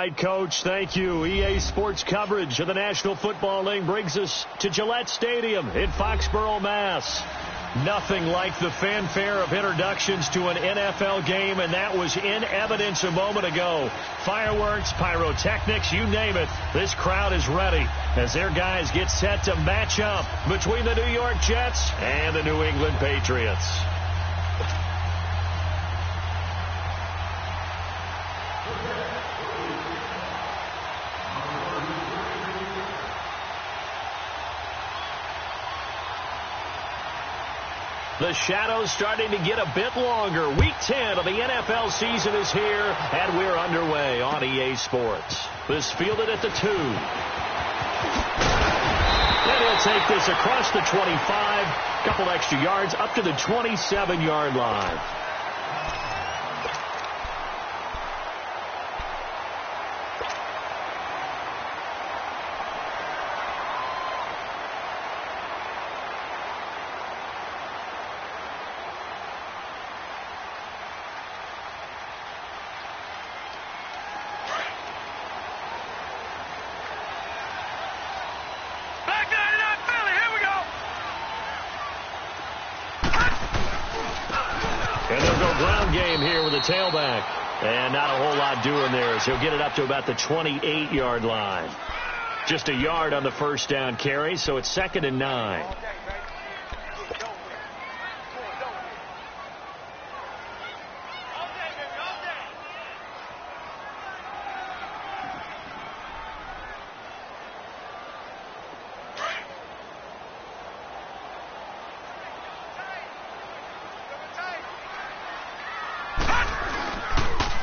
right, Coach. Thank you. EA Sports coverage of the National Football League brings us to Gillette Stadium in Foxborough, Mass. Nothing like the fanfare of introductions to an NFL game, and that was in evidence a moment ago. Fireworks, pyrotechnics, you name it. This crowd is ready as their guys get set to match up between the New York Jets and the New England Patriots. The shadow's starting to get a bit longer. Week 10 of the NFL season is here, and we're underway on EA Sports. This fielded at the 2. And he'll take this across the 25, couple extra yards up to the 27-yard line. Tailback, and not a whole lot doing there as he'll get it up to about the 28-yard line. Just a yard on the first down carry, so it's 2nd and 9.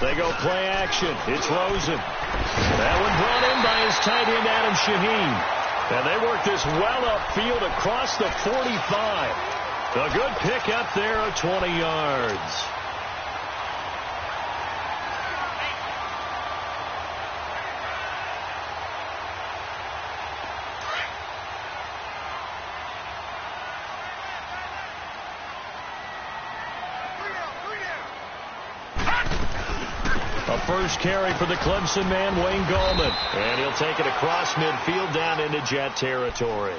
They go play action. It's Rosen. That one brought in by his tight end, Adam Shaheen. And they work this well upfield across the 45. A good pick up there of 20 yards. First carry for the Clemson man, Wayne Gallman. And he'll take it across midfield down into Jet territory.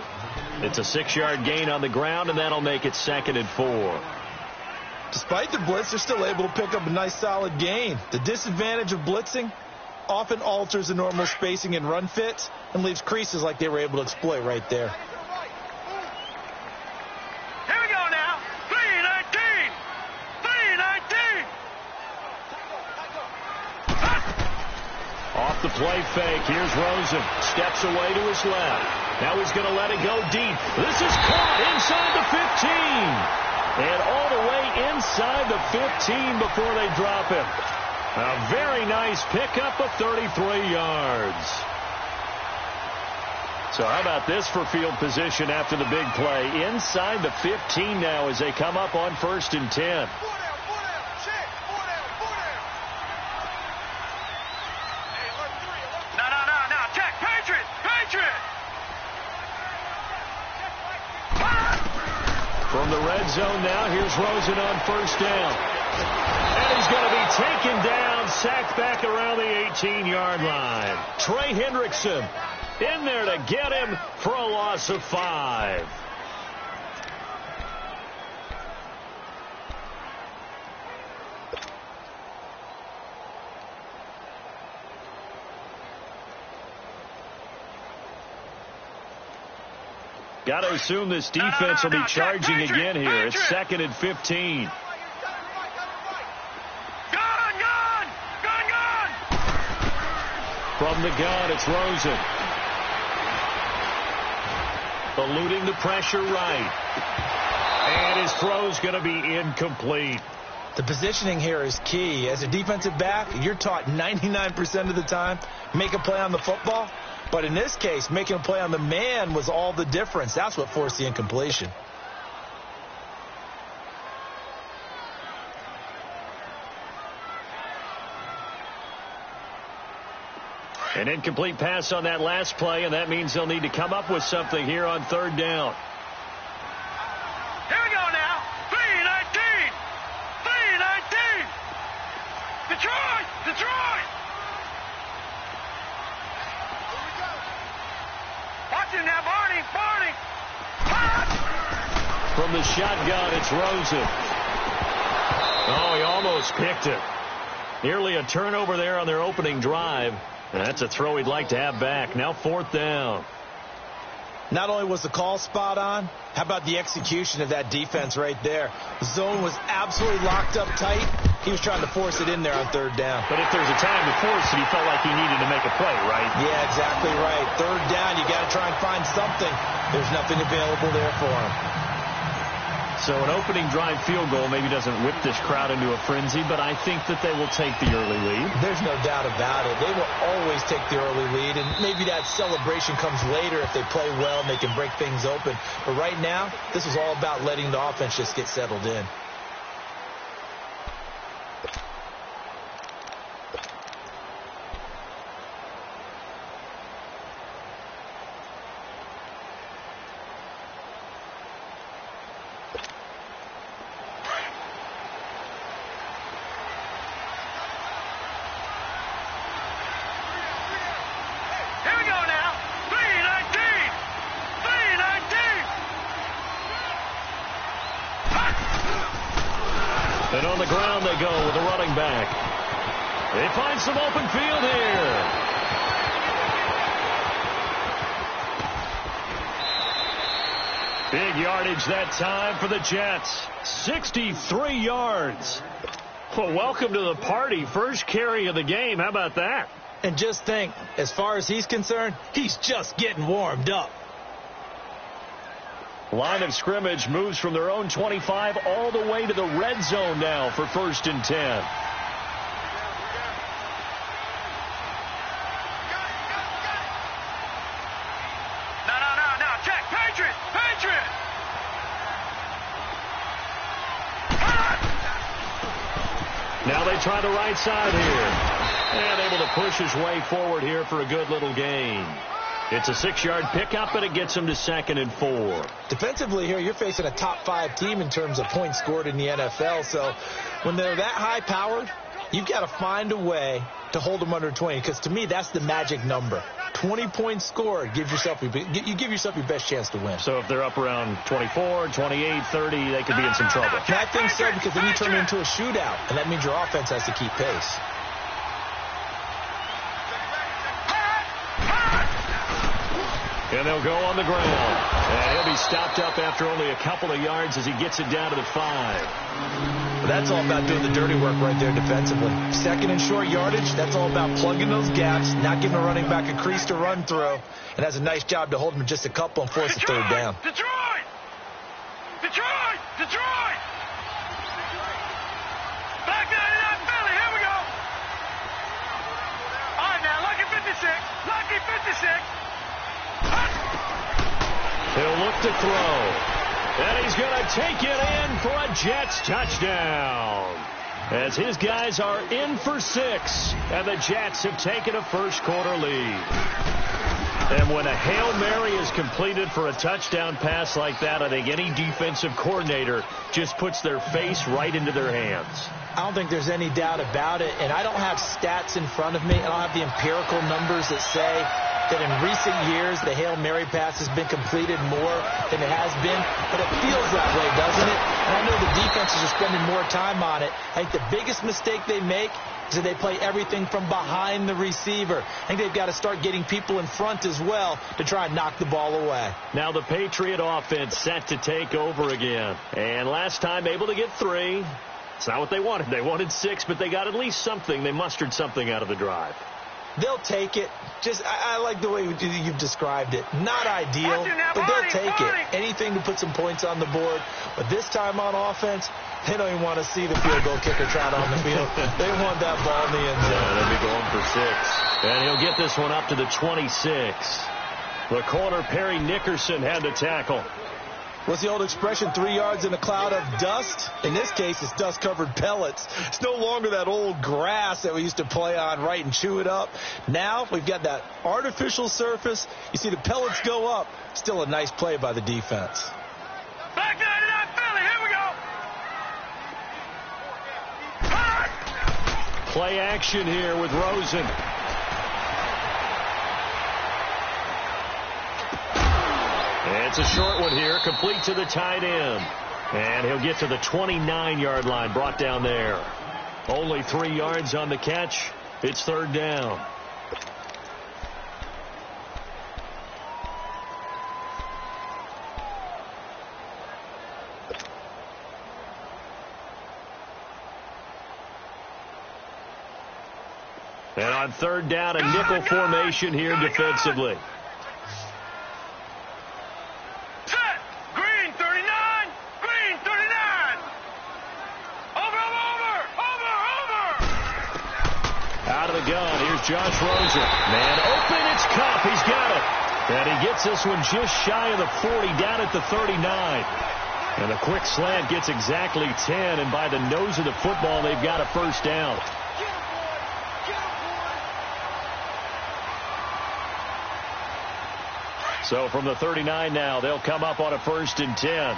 It's a 6-yard gain on the ground, and that'll make it 2nd and 4. Despite the blitz, they're still able to pick up a nice solid gain. The disadvantage of blitzing often alters the normal spacing and run fits and leaves creases like they were able to exploit right there. Off the play fake, here's Rosen. Steps away to his left. Now he's going to let it go deep. This is caught inside the 15. And all the way inside the 15 before they drop him. A very nice pickup of 33 yards. So how about this for field position after the big play? Inside the 15 now as they come up on 1st and 10. From the red zone now, here's Rosen on 1st down. And he's going to be taken down, sacked back around the 18-yard line. Trey Hendrickson in there to get him for a loss of 5. Got to assume this defense will be charging again here. It's 2nd and 15. From the gun, it's Rosen. Eluding the pressure right. And his throw's going to be incomplete. The positioning here is key. As a defensive back, you're taught 99% of the time, make a play on the football. But in this case, making a play on the man was all the difference. That's what forced the incompletion. An incomplete pass on that last play, and that means they'll need to come up with something here on 3rd down. Here we go now. 3-19. 3-19. Detroit! Detroit! shotgun. It's Rosen. Oh, he almost picked it. Nearly a turnover there on their opening drive. And that's a throw he'd like to have back. Now 4th down. Not only was the call spot on, how about the execution of that defense right there? The zone was absolutely locked up tight. He was trying to force it in there on 3rd down. But if there's a time to force it, he felt like he needed to make a play, right? Yeah, exactly right. 3rd down, you got to try and find something. There's nothing available there for him. So an opening drive field goal maybe doesn't whip this crowd into a frenzy, but I think that they will take the early lead. There's no doubt about it. They will always take the early lead, and maybe that celebration comes later if they play well and they can break things open. But right now, this is all about letting the offense just get settled in. And on the ground they go with the running back. They find some open field here. Big yardage that time for the Jets. 63 yards. Well, welcome to the party. First carry of the game. How about that? And just think, as far as he's concerned, he's just getting warmed up. Line of scrimmage moves from their own 25 all the way to the red zone now for 1st and 10. No. Check. Patriot. Now they try the right side here. And able to push his way forward here for a good little gain. It's a 6-yard pickup, and it gets him to 2nd and 4. Defensively here, you're facing a top 5 team in terms of points scored in the NFL. So when they're that high-powered, you've got to find a way to hold them under 20. Because to me, that's the magic number. 20 points scored, you give yourself your best chance to win. So if they're up around 24, 28, 30, they could be in some trouble. And I think so, because then you turn it into a shootout, and that means your offense has to keep pace. And they'll go on the ground. And he'll be stopped up after only a couple of yards as he gets it down to the 5. Well, that's all about doing the dirty work right there defensively. 2nd and short yardage, that's all about plugging those gaps, not giving a running back a crease to run through, and has a nice job to hold him just a couple and force a 3rd down. Detroit! Back 99 Philly, here we go. All right, now, lucky 56. He'll look to throw. And he's going to take it in for a Jets touchdown. As his guys are in for 6. And the Jets have taken a first-quarter lead. And when a Hail Mary is completed for a touchdown pass like that, I think any defensive coordinator just puts their face right into their hands. I don't think there's any doubt about it. And I don't have stats in front of me. I don't have the empirical numbers that say that in recent years the Hail Mary pass has been completed more than it has been, but it feels that way, doesn't it? And I know the defenses are spending more time on it. I think the biggest mistake they make is that they play everything from behind the receiver. I think they've got to start getting people in front as well to try and knock the ball away. Now the Patriot offense set to take over again. And last time able to get 3. It's not what they wanted. They wanted 6, but they got at least something. They mustered something out of the drive. They'll take it. I like the way you've described it. Not ideal, but they'll take it. Anything to put some points on the board. But this time on offense, they don't even want to see the field goal kicker trot on the field. They want that ball in the end zone. Yeah, they'll be going for 6. And he'll get this one up to the 26. The corner, Perry Nickerson, had the tackle. What's the old expression, 3 yards in a cloud of dust? In this case, it's dust-covered pellets. It's no longer that old grass that we used to play on, right, and chew it up. Now we've got that artificial surface. You see the pellets go up. Still a nice play by the defense. Back 99 Philly, here we go. Play action here with Rosen. It's a short one here, complete to the tight end. And he'll get to the 29-yard line, brought down there. Only 3 yards on the catch. It's third down. And on third down, a nickel formation here defensively. Set. Green 39. Green 39. Over. Out of the gun. Here's Josh Rosen. Man open. It's Cup. He's got it. And he gets this one just shy of the 40, down at the 39. And a quick slant gets exactly 10. And by the nose of the football, they've got a first down. So from the 39 now, they'll come up on a 1st and 10.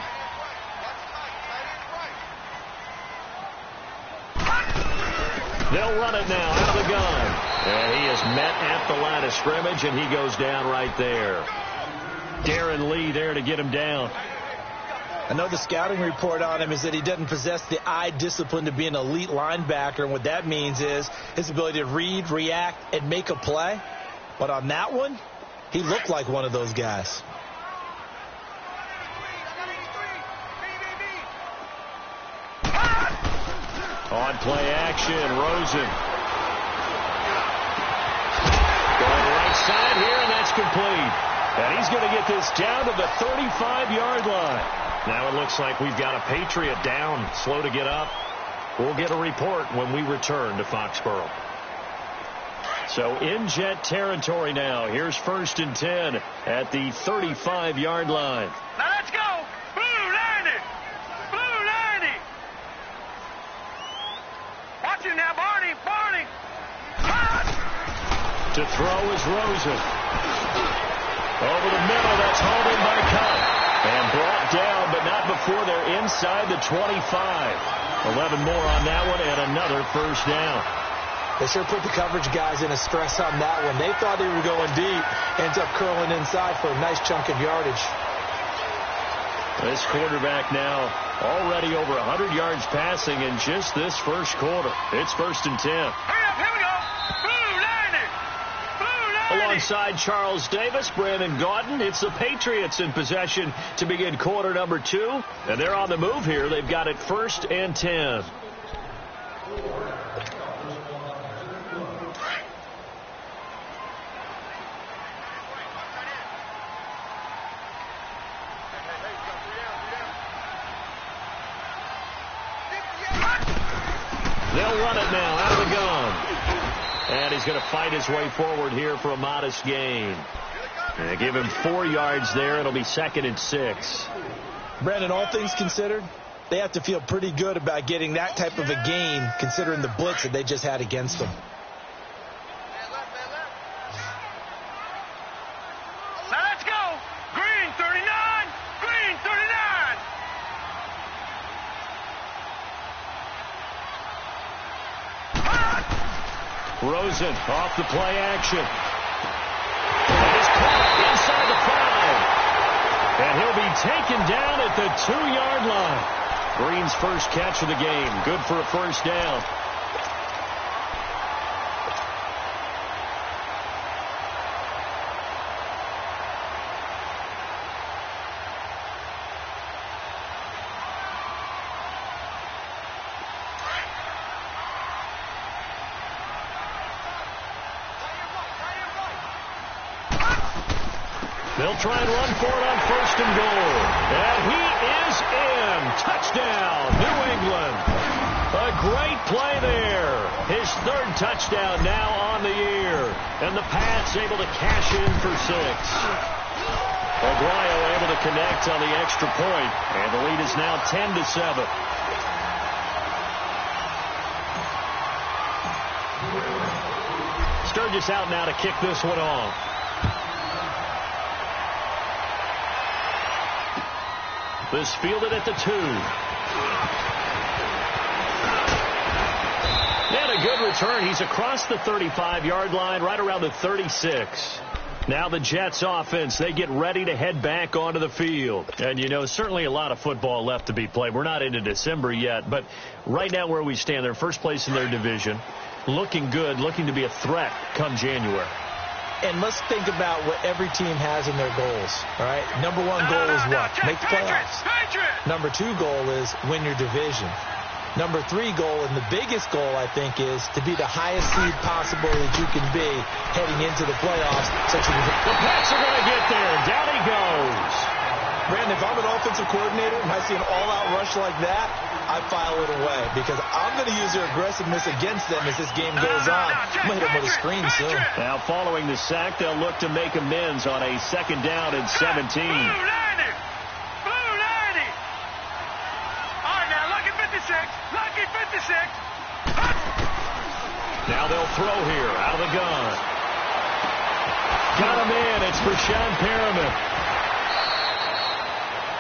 They'll run it now out of the gun. And he is met at the line of scrimmage, and he goes down right there. Darren Lee there to get him down. I know the scouting report on him is that he doesn't possess the eye discipline to be an elite linebacker. And what that means is his ability to read, react, and make a play. But on that one, he looked like one of those guys. On play action, Rosen. Going right side here, and that's complete. And he's going to get this down to the 35-yard line. Now it looks like we've got a Patriot down, slow to get up. We'll get a report when we return to Foxborough. So in Jet territory now. Here's 1st and 10 at the 35-yard line. Now let's go. Blue 90. Blue 90. Watch him now, Barney. To throw is Rosen. Over the middle, that's hauled in by Cup. And brought down, but not before they're inside the 25. 11 more on that one, and another first down. They sure put the coverage guys in a stress on that one. They thought they were going deep. Ends up curling inside for a nice chunk of yardage. This quarterback now already over 100 yards passing in just this first quarter. It's 1st and 10. Hurry up, here we go. Blue 90. Blue 90. Alongside Charles Davis, Brandon Gaudin, it's the Patriots in possession to begin quarter number 2. And they're on the move here. They've got it 1st and 10. They'll run it now out of the gun. And he's going to fight his way forward here for a modest gain. And give him 4 yards there. It'll be 2nd and 6. Brandon, all things considered, they have to feel pretty good about getting that type of a gain considering the blitz that they just had against them. Now let's go. Green 39. Green 39. Rosen off the play action. And is caught inside the 5. And he'll be taken down at the 2-yard line. Green's first catch of the game. Good for a first down. They'll try and run for it on 1st and goal. And he is in. Touchdown, New England. A great play there. His 3rd touchdown now on the year. And the Pats able to cash in for 6. O'Brien able to connect on the extra point. And the lead is now 10-7. Sturgis out now to kick this one off. This fielded at the 2. And a good return. He's across the 35-yard line, right around the 36. Now the Jets offense, they get ready to head back onto the field. And, you know, certainly a lot of football left to be played. We're not into December yet, but right now where we stand, they're first place in their division, looking good, looking to be a threat come January. And let's think about what every team has in their goals, all right? Number one goal is what? Make the playoffs. Number two goal is win your division. Number three goal, and the biggest goal, I think, is to be the highest seed possible that you can be heading into the playoffs. So the Pats are going to get there. Down he goes. Brandon, if I'm an offensive coordinator and I see an all-out rush like that, I file it away because I'm going to use their aggressiveness against them as this game goes on. I'm going to hit them with a screen soon. Now, following the sack, they'll look to make amends on a 2nd down and 17. Lucky 56. Now they'll throw here out of the gun. Got him in. It's for Sean Perriman.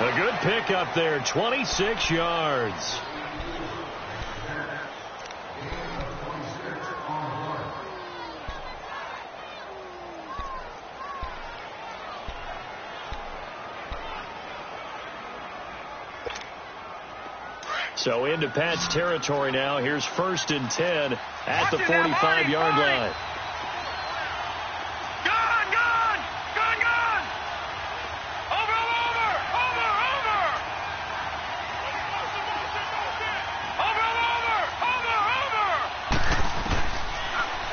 A good pickup there. 26 yards. So into Pat's territory now. Here's 1st and 10 at the 45-yard line. Gone. Over.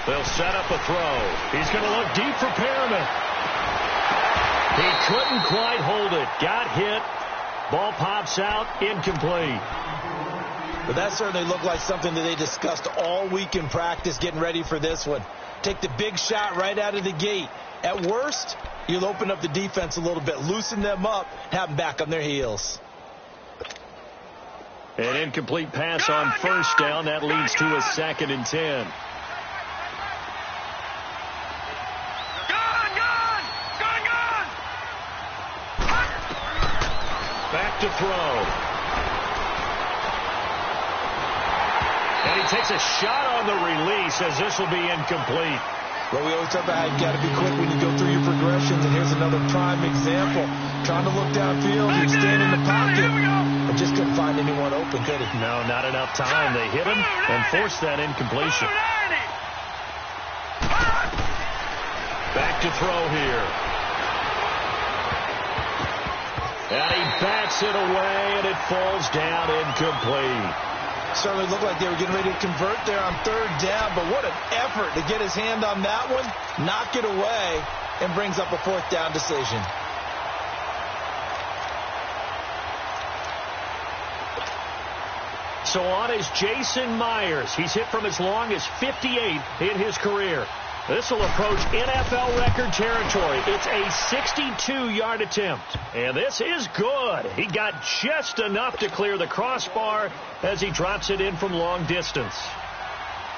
They'll set up a throw. He's going to look deep for Perriman. He couldn't quite hold it. Got hit. Ball pops out. Incomplete. But that certainly looked like something that they discussed all week in practice getting ready for this one. Take the big shot right out of the gate. At worst, you'll open up the defense a little bit, loosen them up, have them back on their heels. An incomplete pass on 1st down. That leads to a 2nd and 10. Back to throw. And he takes a shot on the release as this will be incomplete. Well, we always talk about how you got to be quick when you go through your progressions, and here's another prime example. Trying to look downfield, he was standing in the pocket, but just couldn't find anyone open, could he? No, not enough time. They hit him and forced that incompletion. Back to throw here. And he bats it away, and it falls down incomplete. Certainly looked like they were getting ready to convert there on 3rd down, but what an effort to get his hand on that one, knock it away, and brings up a 4th down decision. So on is Jason Myers. He's hit from as long as 58 in his career. This will approach NFL record territory. It's a 62-yard attempt. And this is good. He got just enough to clear the crossbar as he drops it in from long distance.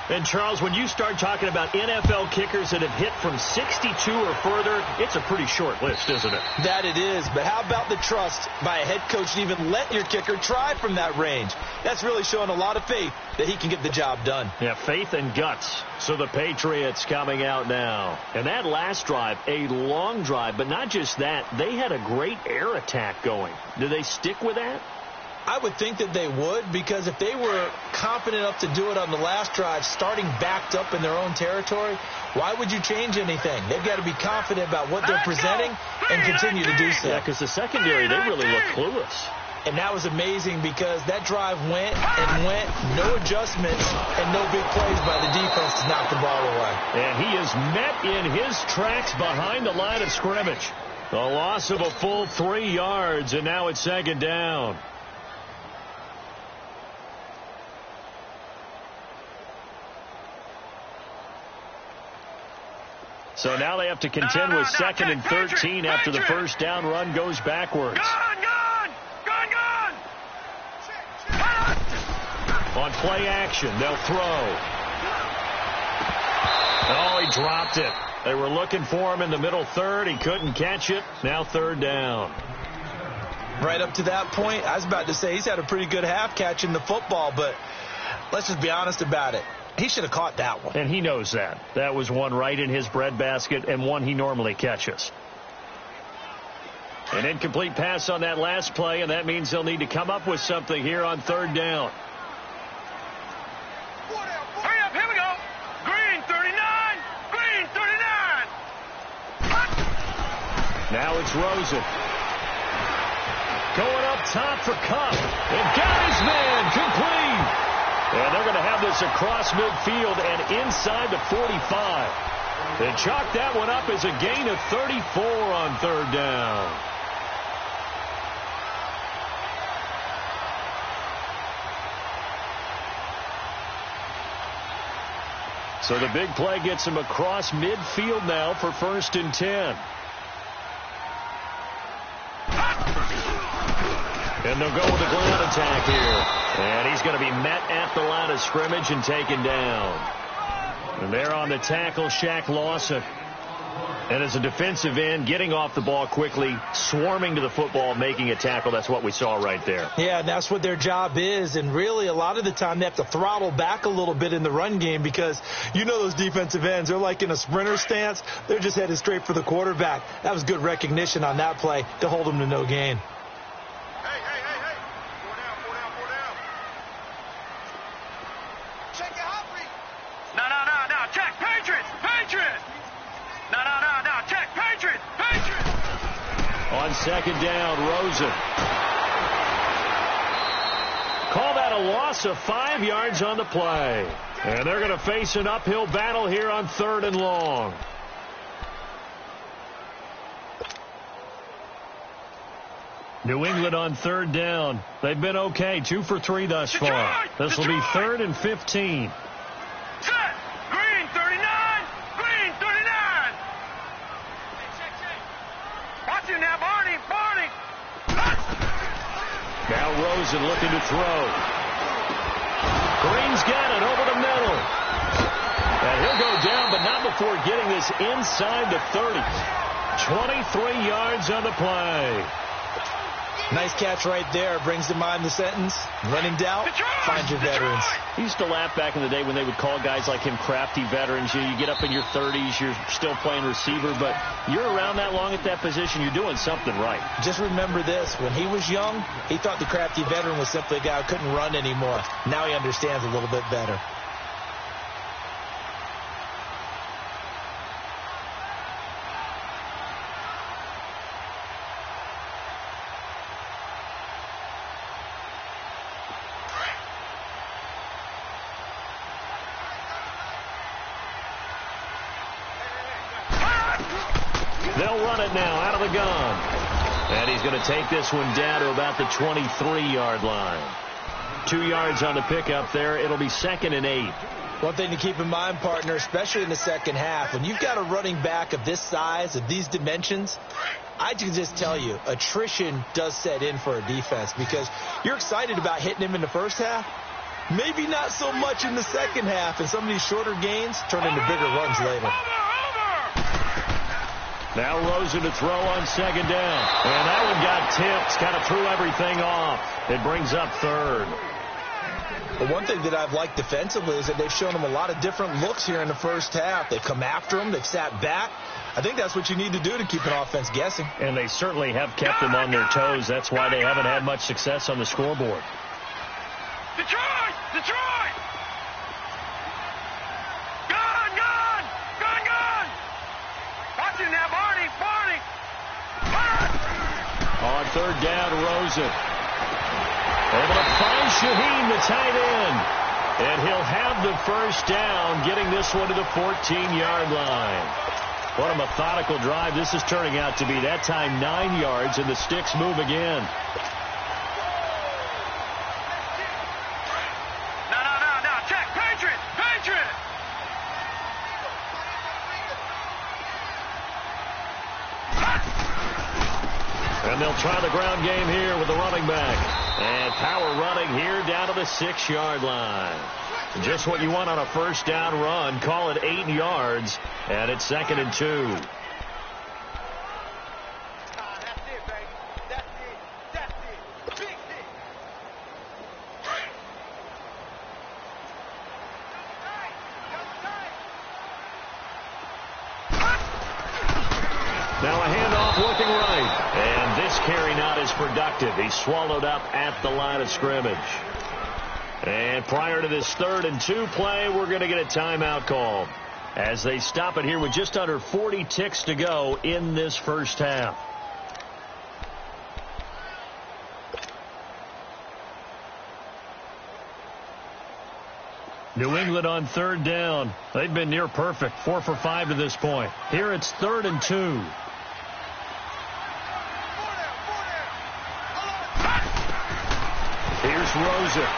And, Charles, when you start talking about NFL kickers that have hit from 62 or further, it's a pretty short list, isn't it? That it is. But how about the trust by a head coach to even let your kicker try from that range? That's really showing a lot of faith that he can get the job done. Yeah, faith and guts. So the Patriots coming out now. And that last drive, a long drive, but not just that. They had a great air attack going. Do they stick with that? I would think that they would, because if they were confident enough to do it on the last drive, starting backed up in their own territory, why would you change anything? They've got to be confident about what they're presenting and continue to do so. Yeah, because the secondary, they really look clueless. And that was amazing because that drive went and went, no adjustments and no big plays by the defense to knock the ball away. And he is met in his tracks behind the line of scrimmage. A loss of a full 3 yards, and now it's 2nd down. So now they have to contend with 2nd and 13 after the 1st down run goes backwards. Gone! On play action, they'll throw. Oh, he dropped it. They were looking for him in the middle third. He couldn't catch it. Now 3rd down. Right up to that point, I was about to say he's had a pretty good half catching the football, but let's just be honest about it. He should have caught that one. And he knows that. That was one right in his breadbasket and one he normally catches. An incomplete pass on that last play, and that means they'll need to come up with something here on third down. Hurry up, here we go. Green 39, green 39. Now it's Rosen. Going up top for Cup. And got his man complete. And they're going to have this across midfield and inside the 45. They chalk that one up as a gain of 34 on third down. So the big play gets him across midfield now for 1st and 10. And they'll go with the ground attack here. And he's going to be met at the line of scrimmage and taken down. And there on the tackle, Shaq Lawson. And as a defensive end, getting off the ball quickly, swarming to the football, making a tackle. That's what we saw right there. Yeah, and that's what their job is. And really, a lot of the time, they have to throttle back a little bit in the run game because you know those defensive ends, they're like in a sprinter stance. They're just headed straight for the quarterback. That was good recognition on that play to hold them to no gain. Hey. 4 down. Check your hot read. No. Check. Patriots. No. Check. Patriots. On second down, Rosen. Call that a loss of 5 yards on the play. And they're going to face an uphill battle here on 3rd and long. New England on 3rd down. They've been okay. 2 for 3 thus far. This will be 3rd and 15. Set. Green 39. Watch him now, Barney. Now Rosen looking to throw. Green's got it over the middle. And he'll go down, but not before getting this inside the 30. 23 yards on the play. Nice catch right there. Brings to mind the sentence, when in doubt, find your veterans. He used to laugh back in the day when they would call guys like him crafty veterans. You get up in your 30s, you're still playing receiver, but you're around that long at that position, you're doing something right. Just remember this. When he was young, he thought the crafty veteran was simply a guy who couldn't run anymore. Now he understands a little bit better. They'll run it now out of the gun. And he's going to take this one down to about the 23-yard line. 2 yards on the pickup there. It'll be 2nd and 8. One thing to keep in mind, partner, especially in the second half, when you've got a running back of this size, of these dimensions, I can just tell you, attrition does set in for a defense because you're excited about hitting him in the first half. Maybe not so much in the second half, and some of these shorter gains turn into bigger runs later. Now Rosen to throw on 2nd down. And that one got tipped. Kind of threw everything off. It brings up 3rd. But one thing that I've liked defensively is that they've shown him a lot of different looks here in the first half. They've come after him. They've sat back. I think that's what you need to do to keep an offense guessing. And they certainly have kept them on their toes. That's why they haven't had much success on the scoreboard. Detroit! Gun! Watch him now, Barney! On 3rd down, Rosen. Able to find Shaheen, the tight end. And he'll have the first down, getting this one to the 14-yard line. What a methodical drive this is turning out to be. That time 9 yards, and the sticks move again. No. Check. Patriot! And they'll try the ground game here with the running back. And power running here down to the 6-yard line. Just what you want on a first down run. Call it 8 yards. And it's 2nd and 2. Now a handoff looking right. And this carry not as productive. He's swallowed up at the line of scrimmage. And prior to this 3rd and 2 play, we're going to get a timeout call as they stop it here with just under 40 ticks to go in this first half. New England on 3rd down. They've been near perfect, 4 for 5 to this point. Here it's 3rd and 2. Here's Rosen.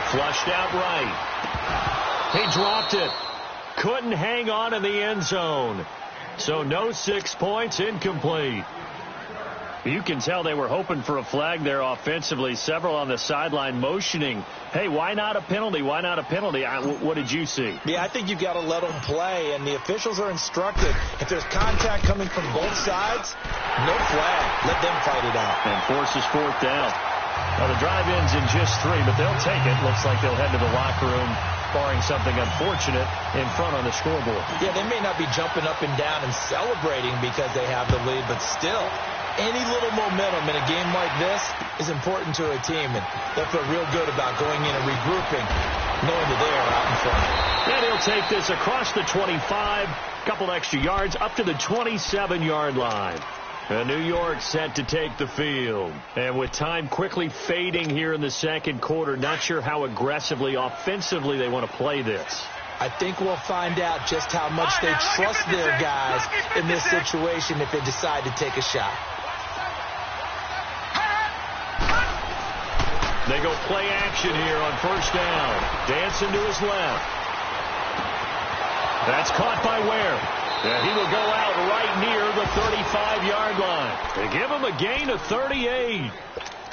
Flushed out right. He dropped it. Couldn't hang on in the end zone. So no 6 points, incomplete. You can tell they were hoping for a flag there offensively. Several on the sideline motioning, hey, why not a penalty? Why not a penalty? What did you see? Yeah, I think you've got to let them play, and the officials are instructed. If there's contact coming from both sides, no flag. Let them fight it out. And forces 4th down. Well, the drive ends in just 3, but they'll take it. Looks like they'll head to the locker room, barring something unfortunate in front on the scoreboard. Yeah, they may not be jumping up and down and celebrating because they have the lead, but still, any little momentum in a game like this is important to a team, and they'll feel real good about going in and regrouping, knowing that they are out in front. And he'll take this across the 25, couple extra yards, up to the 27-yard line. New York set to take the field. And with time quickly fading here in the second quarter, not sure how aggressively, offensively they want to play this. I think we'll find out just how much they trust their guys in this situation if they decide to take a shot. They go play action here on 1st down. Dancing to his left. That's caught by Ware. And he will go out right near the 35-yard line. They give him a gain of 38.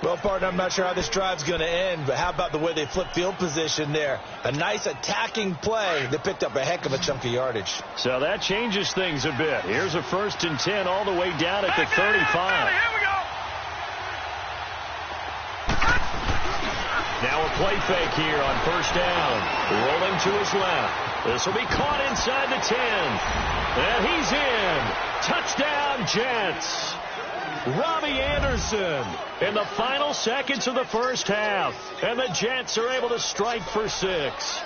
Well, partner, I'm not sure how this drive's going to end, but how about the way they flip field position there? A nice attacking play. They picked up a heck of a chunk of yardage. So that changes things a bit. Here's a 1st and 10 all the way down at the 35. Here we go. Now a play fake here on 1st down. Rolling to his left. This will be caught inside the 10. And he's in. Touchdown, Jets. Robbie Anderson in the final seconds of the first half. And the Jets are able to strike for 6.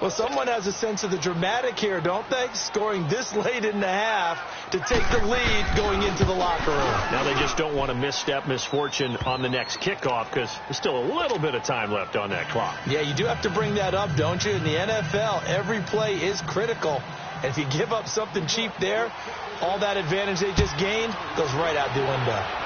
Well, someone has a sense of the dramatic here, don't they? Scoring this late in the half to take the lead going into the locker room. Now they just don't want to misstep misfortune on the next kickoff because there's still a little bit of time left on that clock. Yeah, you do have to bring that up, don't you? In the NFL, every play is critical. And if you give up something cheap there, all that advantage they just gained goes right out the window.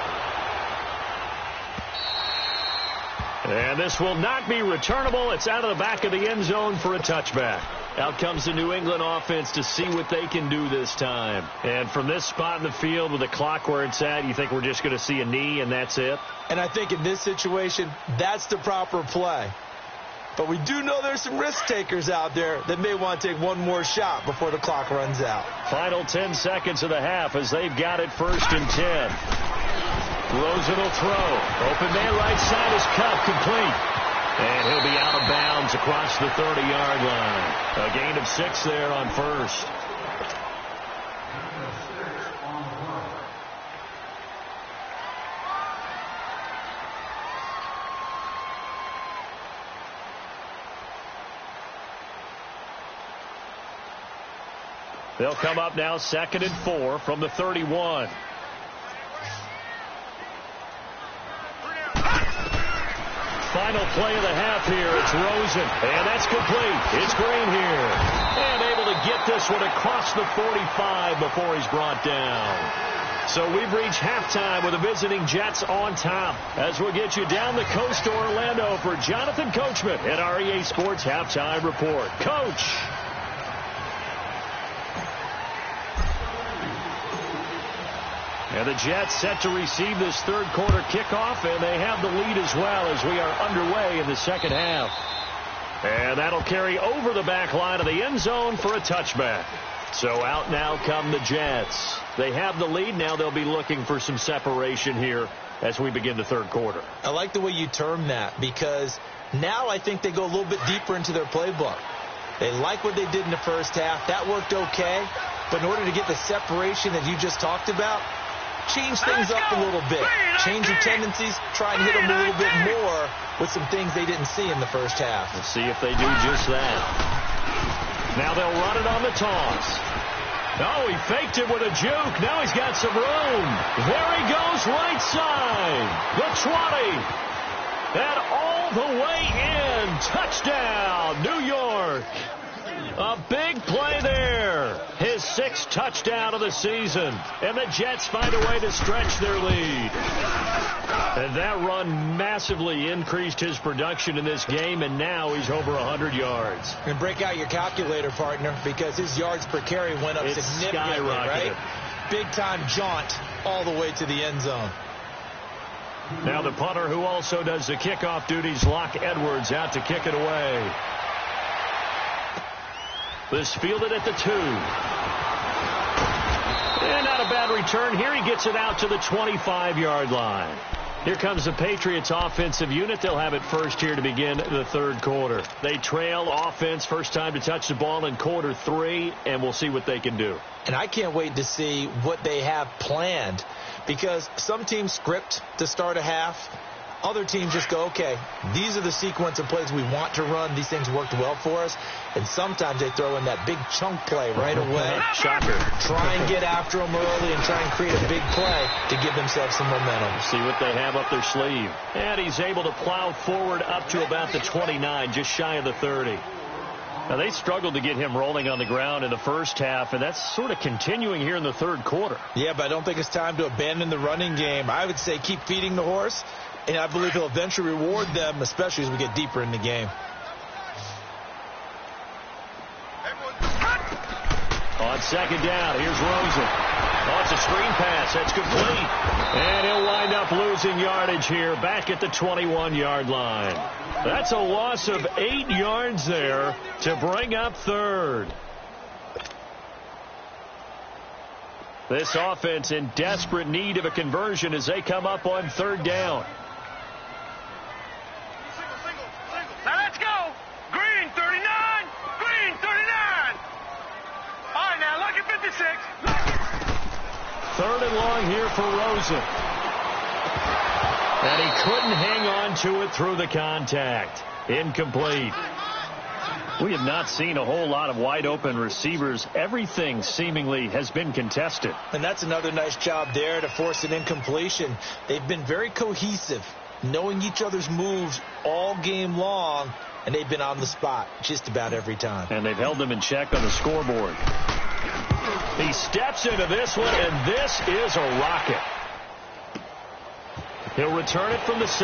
And this will not be returnable. It's out of the back of the end zone for a touchback. Out comes the New England offense to see what they can do this time. And from this spot in the field with the clock where it's at, you think we're just going to see a knee and that's it? And I think in this situation, that's the proper play. But we do know there's some risk takers out there that may want to take one more shot before the clock runs out. Final 10 seconds of the half as they've got it 1st and 10. Rosen will throw. Open man right side is cut, complete. And he'll be out of bounds across the 30-yard line. A gain of 6 there on 1st. They'll come up now 2nd and 4 from the 31. Final play of the half here. It's Rosen. And that's complete. It's Green here. And able to get this one across the 45 before he's brought down. So we've reached halftime with the visiting Jets on top. As we'll get you down the coast to Orlando for Jonathan Coachman at our EA Sports Halftime Report. Coach. And the Jets set to receive this third quarter kickoff, and they have the lead as well as we are underway in the second half. And that'll carry over the back line of the end zone for a touchback. So out now come the Jets. They have the lead. Now they'll be looking for some separation here as we begin the third quarter. I like the way you term that, because now I think they go a little bit deeper into their playbook. They like what they did in the first half. That worked okay. But in order to get the separation that you just talked about, change things up a little bit. Change your tendencies. Try and hit them a little bit more with some things they didn't see in the first half. We'll see if they do just that. Now they'll run it on the toss. Oh, he faked it with a juke. Now he's got some room. There he goes, right side. The 20. And all the way in. Touchdown, New York. A big play there. His 6th touchdown of the season. And the Jets find a way to stretch their lead. And that run massively increased his production in this game, and now he's over 100 yards. And break out your calculator, partner, because his yards per carry went up significantly, right? Big-time jaunt all the way to the end zone. Now the punter, who also does the kickoff duties, Locke Edwards, out to kick it away. This fielded at the 2. And not a bad return here. He gets it out to the 25-yard line. Here comes the Patriots offensive unit. They'll have it first here to begin the third quarter. They trail offense, first time to touch the ball in quarter 3, and we'll see what they can do. And I can't wait to see what they have planned, because some teams script to start a half. Other teams just go, okay, these are the sequence of plays we want to run. These things worked well for us. And sometimes they throw in that big chunk play right away. Shocker. Try and get after them early and try and create a big play to give themselves some momentum. See what they have up their sleeve. And he's able to plow forward up to about the 29, just shy of the 30. Now, they struggled to get him rolling on the ground in the first half, and that's sort of continuing here in the third quarter. Yeah, but I don't think it's time to abandon the running game. I would say keep feeding the horse. And I believe he'll eventually reward them, especially as we get deeper in the game. On second down, here's Rosen. Oh, it's a screen pass. That's complete. And he'll wind up losing yardage here back at the 21-yard line. That's a loss of 8 yards there to bring up third. This offense in desperate need of a conversion as they come up on third down. Now let's go. Green 39. Green 39. All right, now look at 56. Third and long here for Rosen. And he couldn't hang on to it through the contact. Incomplete. We have not seen a whole lot of wide open receivers. Everything seemingly has been contested. And that's another nice job there to force an incompletion. They've been very cohesive, knowing each other's moves all game long, and they've been on the spot just about every time. And they've held them in check on the scoreboard. He steps into this one, and this is a rocket. He'll return it from the 6.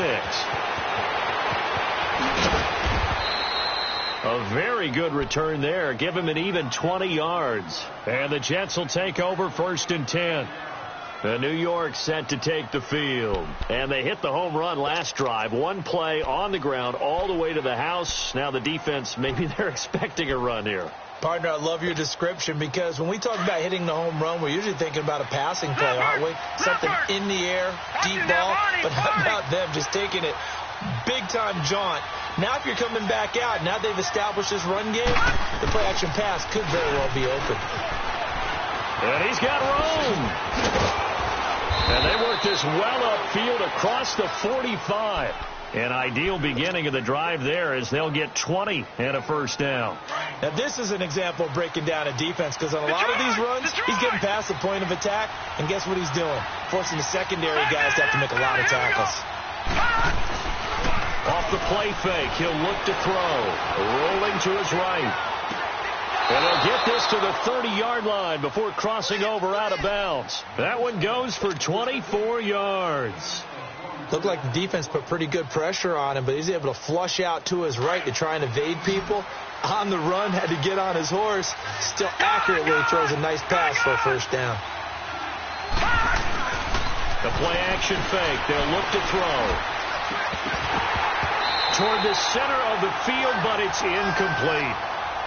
A very good return there. Give him an even 20 yards. And the Jets will take over 1st and 10. The New York set to take the field. And they hit the home run last drive. One play on the ground all the way to the house. Now the defense, maybe they're expecting a run here. Partner, I love your description, because when we talk about hitting the home run, we're usually thinking about a passing play, aren't we? Something in the air, deep ball. But how about them just taking it big-time jaunt? Now if you're coming back out, now they've established this run game, the play-action pass could very well be open. And he's got room. And they work this well upfield across the 45. An ideal beginning of the drive there, as they'll get 20 and a first down. Now this is an example of breaking down a defense, because on a lot of these runs, he's getting past the point of attack, and guess what he's doing? Forcing the secondary guys to have to make a lot of tackles. Off the play fake, he'll look to throw. Rolling to his right. And they'll get this to the 30-yard line before crossing over out of bounds. That one goes for 24 yards. Looked like the defense put pretty good pressure on him, but he's able to flush out to his right to try and evade people. On the run, had to get on his horse. Still accurately throws a nice pass for a first down. The play-action fake. They'll look to throw. Toward the center of the field, but it's incomplete.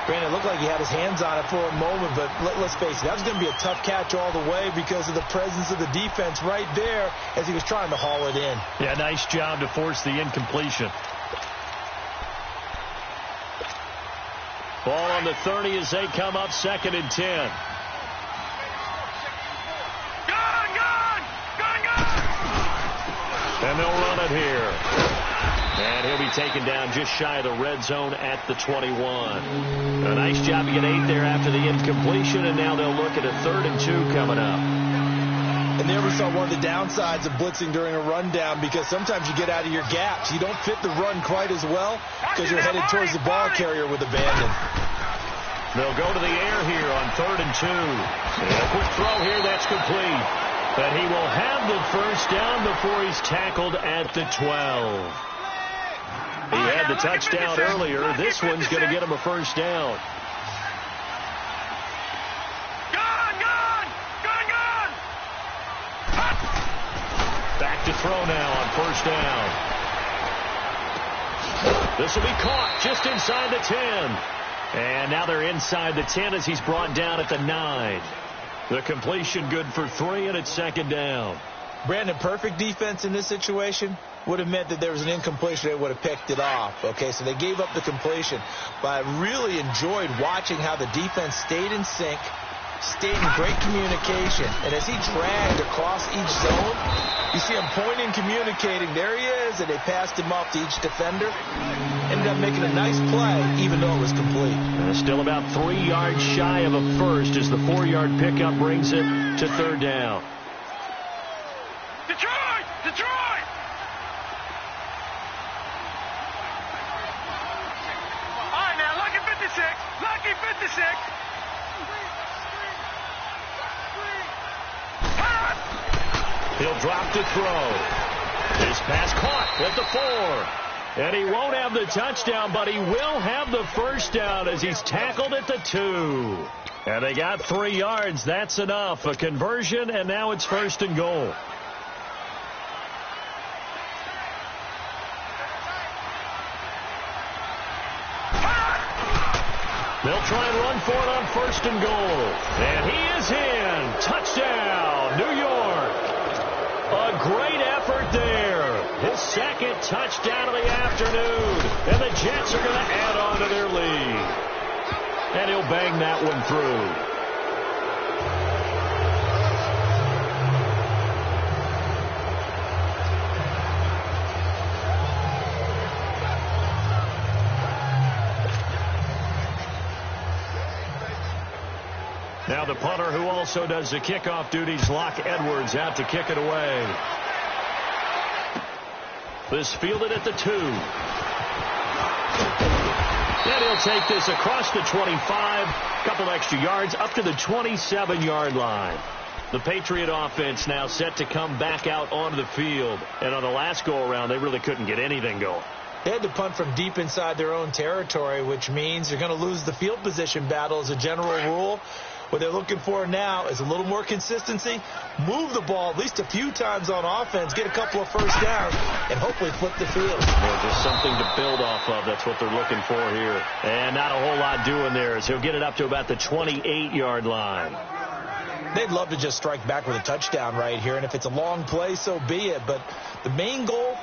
Brandon, it looked like he had his hands on it for a moment, but let's face it, that was going to be a tough catch all the way because of the presence of the defense right there as he was trying to haul it in. Yeah, nice job to force the incompletion. Ball on the 30 as they come up 2nd and 10. And they'll run it here. And he'll be taken down just shy of the red zone at the 21. A nice job to get 8 there after the incompletion, and now they'll look at a 3rd and 2 coming up. And there we saw one of the downsides of blitzing during a rundown, because sometimes you get out of your gaps. You don't fit the run quite as well because you're headed towards the ball carrier with abandon. They'll go to the air here on 3rd and 2. And a quick throw here, that's complete. But he will have the first down before he's tackled at the 12. He had the touchdown earlier. This one's going to get him a first down. Back to throw now on first down. This will be caught just inside the 10. And now they're inside the 10 as he's brought down at the 9. The completion good for 3, and it's 2nd down. Brandon, perfect defense in this situation would have meant that there was an incompletion. They would have picked it off. Okay, so they gave up the completion. But I really enjoyed watching how the defense stayed in sync, stayed in great communication. And as he dragged across each zone, you see him pointing, communicating. There he is, and they passed him off to each defender. Ended up making a nice play, even though it was complete. Still about 3 yards shy of a first as the 4-yard pickup brings it to 3rd down. Detroit! Detroit! All right, now, lucky 56. Lucky 56. He'll drop to throw. His pass caught at the 4. And he won't have the touchdown, but he will have the first down as he's tackled at the 2. And they got 3 yards. That's enough. A conversion, and now it's 1st and goal. They'll try and run for it on 1st and goal. And he is in. Touchdown, New York. A great effort there. His 2nd touchdown of the afternoon. And the Jets are going to add on to their lead. And he'll bang that one through. Now the punter, who also does the kickoff duties, Locke Edwards, out to kick it away. This fielded at the 2. And he'll take this across the 25, couple extra yards, up to the 27-yard line. The Patriot offense now set to come back out onto the field. And on the last go-around, they really couldn't get anything going. They had to punt from deep inside their own territory, which means they're going to lose the field position battle as a general rule. What they're looking for now is a little more consistency, move the ball at least a few times on offense, get a couple of first downs, and hopefully flip the field. Yeah, just something to build off of. That's what they're looking for here. And not a whole lot doing there as he'll get it up to about the 28-yard line. They'd love to just strike back with a touchdown right here, and if it's a long play, so be it. But the main goal,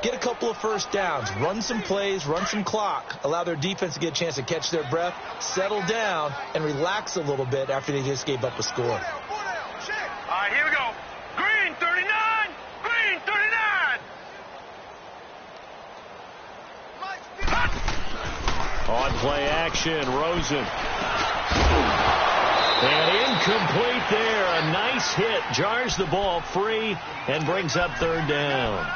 get a couple of first downs, run some plays, run some clock, allow their defense to get a chance to catch their breath, settle down, and relax a little bit after they just gave up a score. All right, here we go. Green 39. Green 39. On play action, Rosen. And incomplete there. A nice hit. Jars the ball free and brings up 3rd down.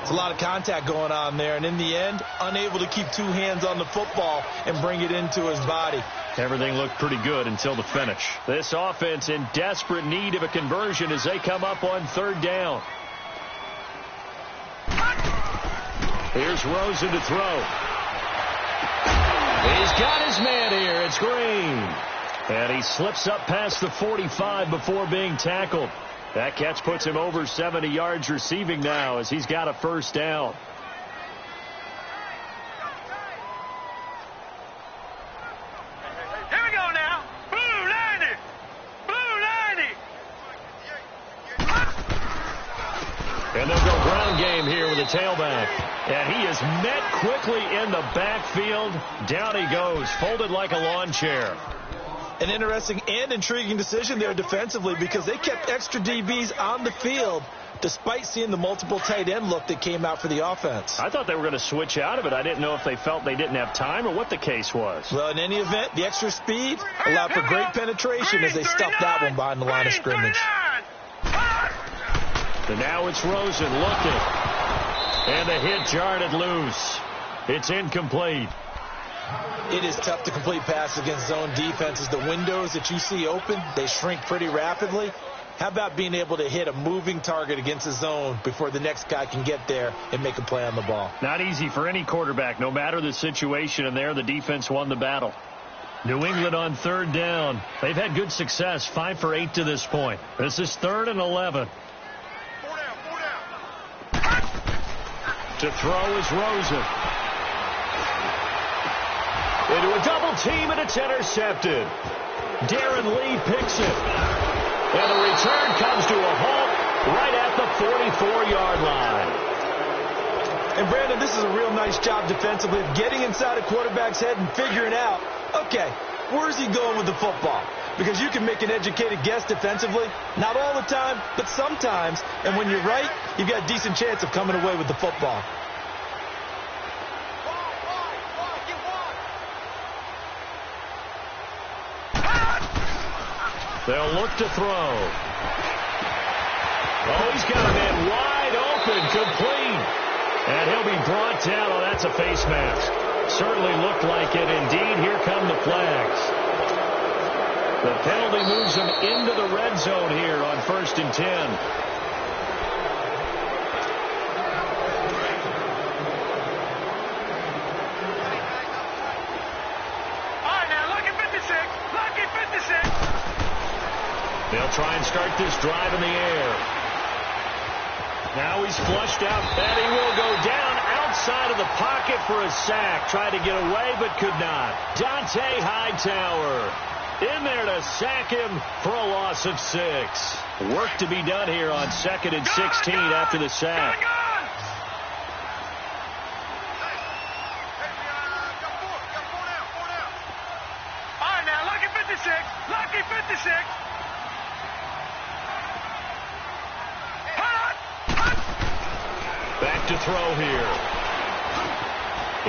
It's a lot of contact going on there, and in the end, unable to keep 2 hands on the football and bring it into his body. Everything looked pretty good until the finish. This offense in desperate need of a conversion as they come up on 3rd down. Here's Rosen to throw. He's got his man here. It's Green. And he slips up past the 45 before being tackled. That catch puts him over 70 yards receiving now as he's got a first down. Here we go now. Blue 90. Blue 90. And they'll go ground game here with a tailback. And he is met quickly in the backfield. Down he goes, folded like a lawn chair. An interesting and intriguing decision there defensively because they kept extra DBs on the field despite seeing the multiple tight end look that came out for the offense. I thought they were going to switch out of it. I didn't know if they felt they didn't have time or what the case was. Well, in any event, the extra speed allowed for great penetration as they stuffed that one behind the line of scrimmage. And now it's Rosen looking. And the hit jarred it loose. It's incomplete. It is tough to complete passes against zone defenses. The windows that you see open, they shrink pretty rapidly. How about being able to hit a moving target against a zone before the next guy can get there and make a play on the ball? Not easy for any quarterback, no matter the situation, and there the defense won the battle. New England on third down. They've had good success, 5 for 8 to this point. This is 3rd and 11. To throw is Rosen. Into a double team, and it's intercepted. Darren Lee picks it. And the return comes to a halt right at the 44-yard line. And, Brandon, this is a real nice job defensively of getting inside a quarterback's head and figuring out, okay, where's he going with the football? Because you can make an educated guess defensively, not all the time, but sometimes. And when you're right, you've got a decent chance of coming away with the football. They'll look to throw. Oh, he's got a man wide open, complete. And he'll be brought down. Oh, that's a face mask. Certainly looked like it. Indeed, here come the flags. The penalty moves him into the red zone here on 1st and 10. They'll try and start this drive in the air. Now he's flushed out, and he will go down outside of the pocket for a sack. Tried to get away, but could not. Dante Hightower in there to sack him for a loss of 6. Work to be done here on 2nd and 16 after the sack. All right, now, lucky 56. Lucky 56. Back to throw here.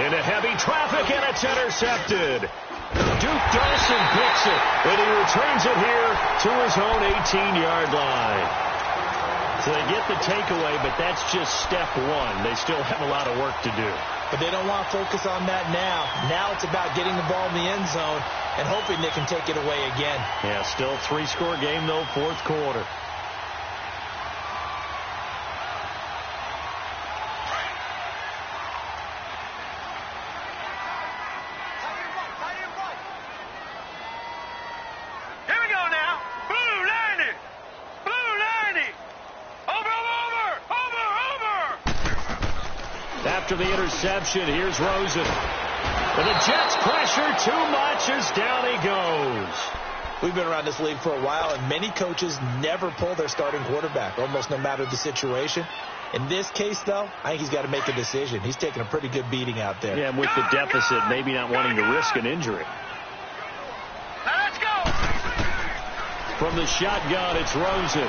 Into heavy traffic, and it's intercepted. Duke Dawson picks it, and he returns it here to his own 18-yard line. So they get the takeaway, but that's just step one. They still have a lot of work to do. But they don't want to focus on that now. Now it's about getting the ball in the end zone and hoping they can take it away again. Yeah, still 3-score game, though, 4th quarter. After the interception, here's Rosen. And the Jets pressure too much as down he goes. We've been around this league for a while, and many coaches never pull their starting quarterback, almost no matter the situation. In this case, though, I think he's got to make a decision. He's taking a pretty good beating out there. Yeah, and with the deficit, maybe not wanting to risk an injury. Now let's go. From the shotgun, it's Rosen.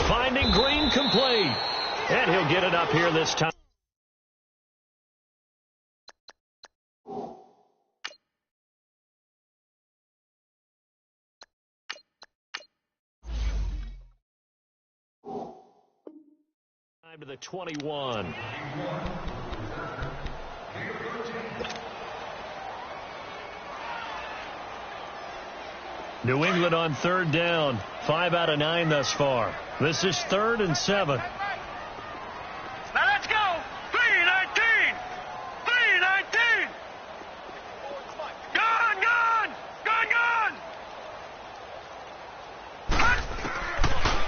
Finding Green complete. And he'll get it up here this time. Time to the 21. New England on 3rd down. 5 out of 9 thus far. This is 3rd and 7. Now let's go. 3-19. 3-19. Gone, gone. Gone, gone.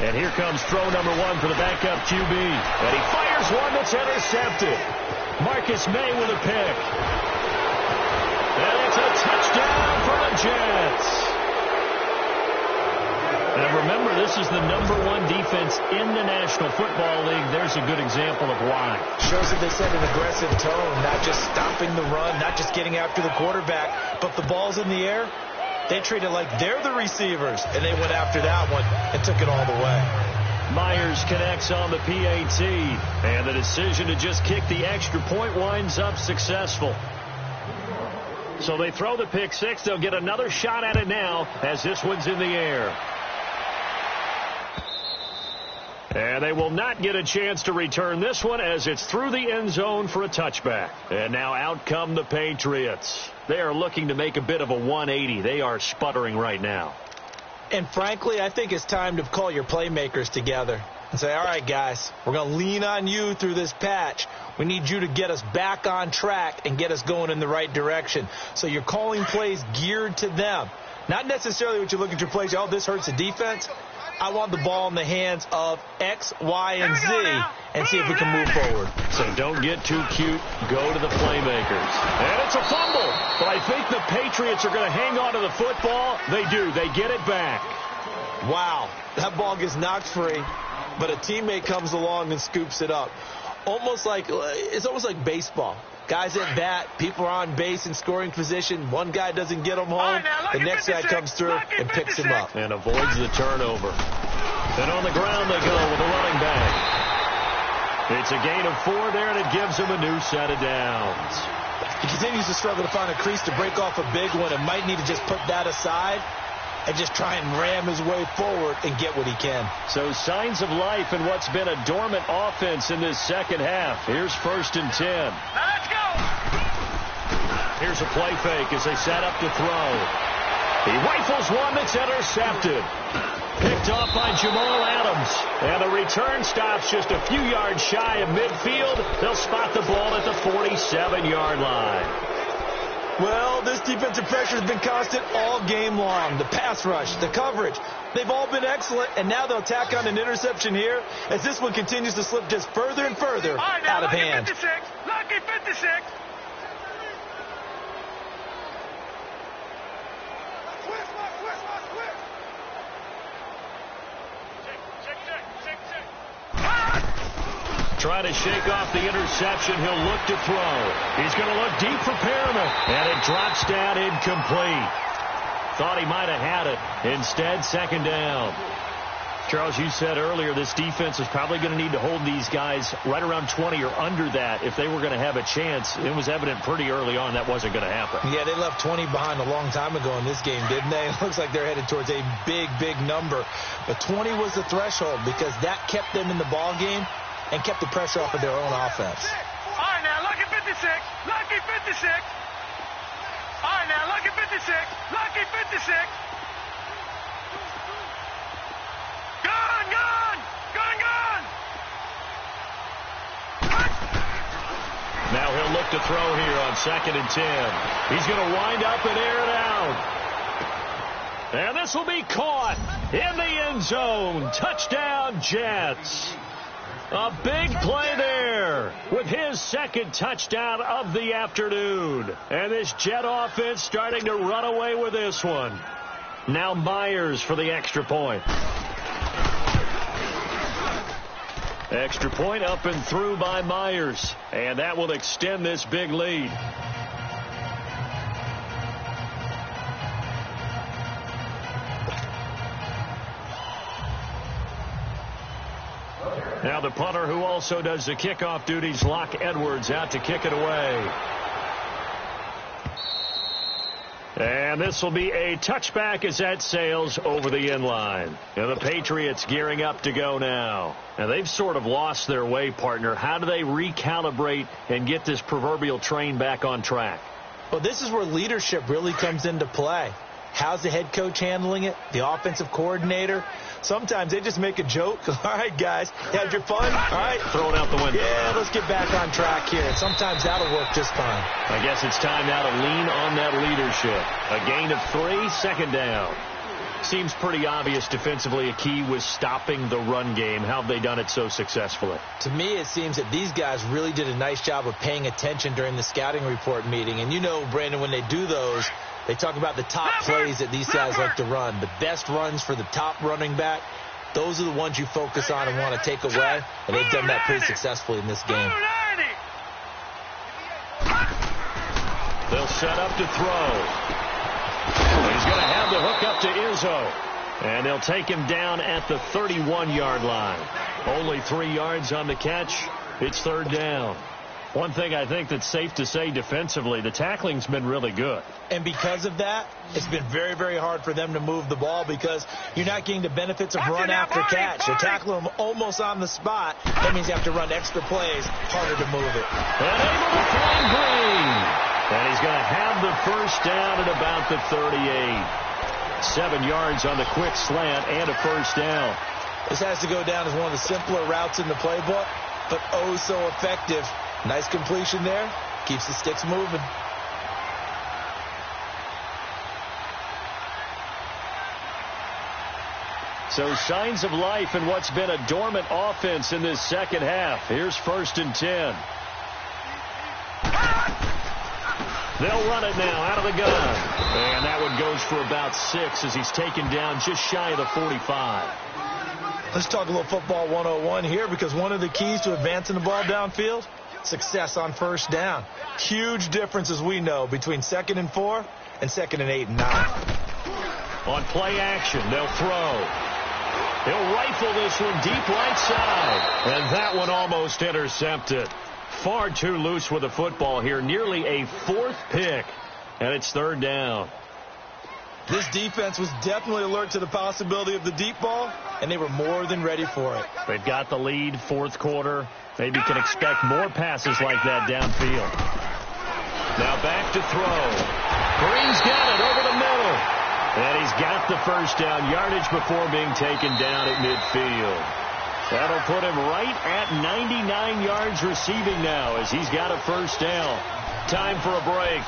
And here comes throw number 1 for the backup QB. And he fires one that's intercepted. Marcus May with a pick. And it's a touchdown for the Jets. And remember, this is the #1 defense in the National Football League. There's a good example of why. Shows that they set an aggressive tone, not just stopping the run, not just getting after the quarterback, but the ball's in the air. They treat it like they're the receivers, and they went after that one and took it all the way. Myers connects on the PAT, and the decision to just kick the extra point winds up successful. So they throw the pick six. They'll get another shot at it now as this one's in the air. And they will not get a chance to return this one as it's through the end zone for a touchback. And now out come the Patriots. They are looking to make a bit of a 180. They are sputtering right now. And frankly, I think it's time to call your playmakers together and say, all right, guys, we're going to lean on you through this patch. We need you to get us back on track and get us going in the right direction. So you're calling plays geared to them. Not necessarily what you look at your plays, oh, this hurts the defense. I want the ball in the hands of X, Y, and Z and see if we can move forward. So don't get too cute. Go to the playmakers. And it's a fumble. But I think the Patriots are going to hang on to the football. They do. They get it back. Wow. That ball gets knocked free, but a teammate comes along and scoops it up. It's almost like baseball. Guys at bat, people are on base in scoring position. One guy doesn't get him home. The next guy comes through and picks him up. And avoids the turnover. And on the ground they go with a running back. It's a gain of 4 there, and it gives him a new set of downs. He continues to struggle to find a crease to break off a big one and might need to just put that aside and just try and ram his way forward and get what he can. So signs of life in what's been a dormant offense in this second half. Here's 1st and 10. Now let's go. Here's a play fake as they set up to throw. He rifles one that's intercepted. Picked off by Jamal Adams. And the return stops just a few yards shy of midfield. They'll spot the ball at the 47-yard line. Well, this defensive pressure has been constant all game long. The pass rush, the coverage, they've all been excellent, and now they'll tack on an interception here as this one continues to slip just further and further out of hand. 56. Lucky 56. Trying to shake off the interception. He'll look to throw. He's going to look deep for Perriman. And it drops down incomplete. Thought he might have had it. Instead, 2nd down. Charles, you said earlier this defense is probably going to need to hold these guys right around 20 or under that if they were going to have a chance. It was evident pretty early on that wasn't going to happen. Yeah, they left 20 behind a long time ago in this game, didn't they? It looks like they're headed towards a big, big number. But 20 was the threshold because that kept them in the ball game and kept the pressure off of their own offense. All right, now, lucky 56. Lucky 56. All right, now, lucky 56. Lucky 56. Gone, gone. Gone, gone. Now he'll look to throw here on 2nd and 10. He's going to wind up and air it out. And this will be caught in the end zone. Touchdown, Jets. A big play there with his 2nd touchdown of the afternoon. And this Jet offense starting to run away with this one. Now Myers for the extra point. Extra point up and through by Myers. And that will extend this big lead. Now the punter who also does the kickoff duties, Locke Edwards, out to kick it away. And this will be a touchback as that sails over the end line. And the Patriots gearing up to go now. And they've sort of lost their way, partner. How do they recalibrate and get this proverbial train back on track? Well, this is where leadership really comes into play. How's the head coach handling it? The offensive coordinator? Sometimes they just make a joke. All right, guys, you had your fun? All right. Throw it out the window. Yeah, let's get back on track here. And sometimes that'll work just fine. I guess it's time now to lean on that leadership. A gain of 3, 2nd down. Seems pretty obvious defensively a key was stopping the run game. How have they done it so successfully? To me, it seems that these guys really did a nice job of paying attention during the scouting report meeting. And you know, Brandon, when they do those, they talk about the top plays that these guys like to run. The best runs for the top running back, those are the ones you focus on and want to take away. And they've done that pretty successfully in this game. They'll set up to throw. He's going to have the hook up to Izzo. And they'll take him down at the 31-yard line. Only 3 yards on the catch. It's third down. One thing I think that's safe to say defensively, the tackling's been really good. And because of that, it's been very, very hard for them to move the ball because you're not getting the benefits of run after catch. You're tackling them almost on the spot. That means you have to run extra plays, harder to move it. And able to find Green. And he's going to have the first down at about the 38. 7 yards on the quick slant and a first down. This has to go down as one of the simpler routes in the playbook, but oh so effective. Nice completion there. Keeps the sticks moving. So signs of life in what's been a dormant offense in this second half. Here's 1st and 10. They'll run it now out of the gun. And that one goes for about 6 as he's taken down just shy of the 45. Let's talk a little football 101 here because one of the keys to advancing the ball downfield, success on first down. Huge difference, as we know, between 2nd and 4 and 2nd and 8 and 9. On play action, they'll throw. He'll rifle this one deep right side. And that one almost intercepted. Far too loose with the football here. Nearly a 4th pick. And it's third down. This defense was definitely alert to the possibility of the deep ball, and they were more than ready for it. They've got the lead, 4th quarter. Maybe can expect more passes like that downfield. Now back to throw. Green's got it over the middle. And he's got the first down yardage before being taken down at midfield. That'll put him right at 99 yards receiving now as he's got a first down. Time for a break.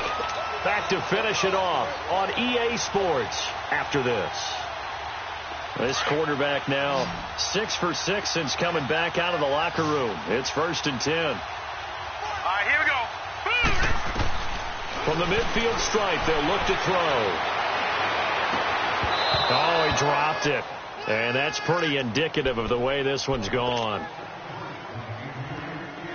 Back to finish it off on EA Sports after this. This quarterback now 6 for 6 since coming back out of the locker room. It's 1st and 10. All right, here we go. From the midfield stripe, they'll look to throw. Oh, he dropped it. And that's pretty indicative of the way this one's gone.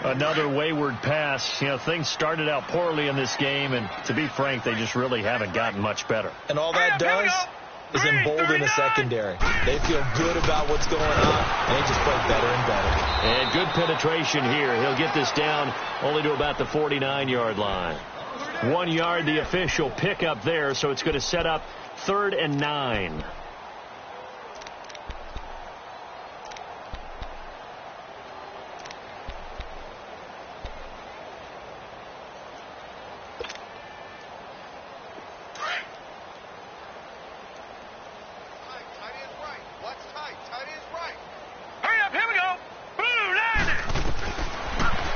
Another wayward pass. You know, things started out poorly in this game, and to be frank, they just really haven't gotten much better. And all that does is embolden a secondary. They feel good about what's going on, and they just play better and better. And good penetration here. He'll get this down only to about the 49-yard line. 1 yard, the official pickup there, so it's going to set up 3rd and 9.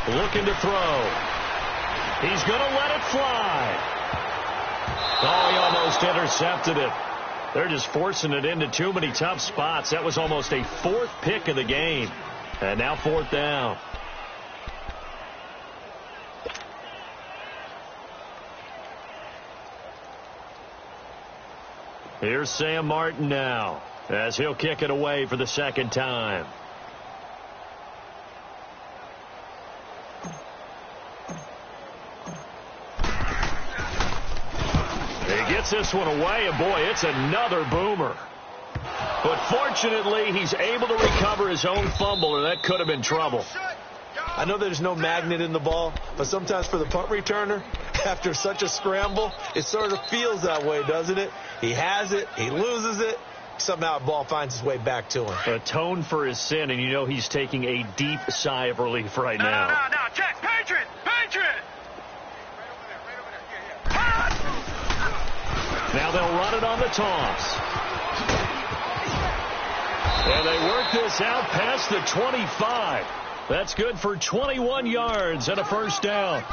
Looking to throw. He's going to let it fly. Oh, he almost intercepted it. They're just forcing it into too many tough spots. That was almost a 4th pick of the game. And now 4th down. Here's Sam Martin now as he'll kick it away for the 2nd time. This one away, and boy, it's another boomer. But fortunately, he's able to recover his own fumble, or that could have been trouble. I know there's no magnet in the ball, but sometimes for the punt returner, after such a scramble, it sort of feels that way, doesn't it? He has it, he loses it, somehow the ball finds its way back to him. Atone for his sin, and you know he's taking a deep sigh of relief right now. No, check, Patriot! Now they'll run it on the toss. And they work this out past the 25. That's good for 21 yards and a first down.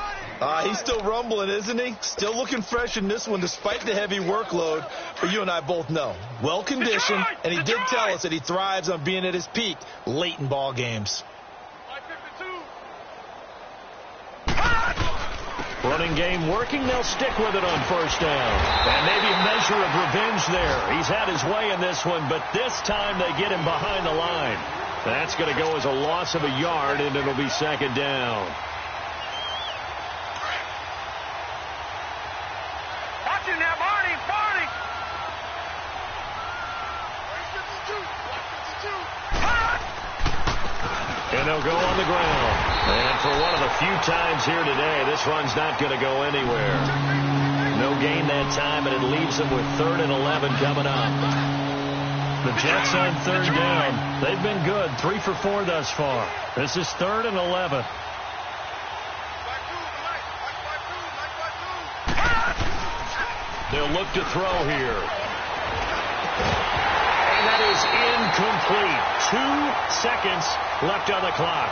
He's still rumbling, isn't he? Still looking fresh in this one despite the heavy workload. But you and I both know, well-conditioned, and he did tell us that he thrives on being at his peak late in ball games. Running game working. They'll stick with it on first down. And maybe a measure of revenge there. He's had his way in this one, but this time they get him behind the line. That's going to go as a loss of a yard, and it'll be second down. Watch it now, Barney. And they'll go on the ground. And for one of the few times here today, this run's not going to go anywhere. No gain that time, and it leaves them with 3rd and 11 coming up. The Jets on 3rd down. They've been good, 3 for 4 thus far. This is 3rd and 11. They'll look to throw here. And that is incomplete. 2 seconds left on the clock.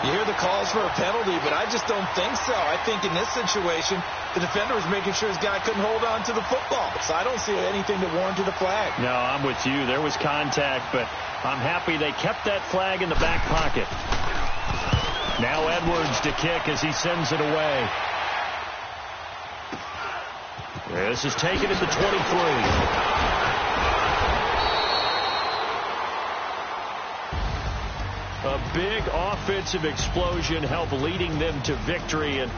You hear the calls for a penalty, but I just don't think so. I think in this situation, the defender was making sure his guy couldn't hold on to the football. So I don't see anything that warranted a flag. No, I'm with you. There was contact, but I'm happy they kept that flag in the back pocket. Now Edwards to kick as he sends it away. This is taken at the 23. A big offensive explosion helped leading them to victory, and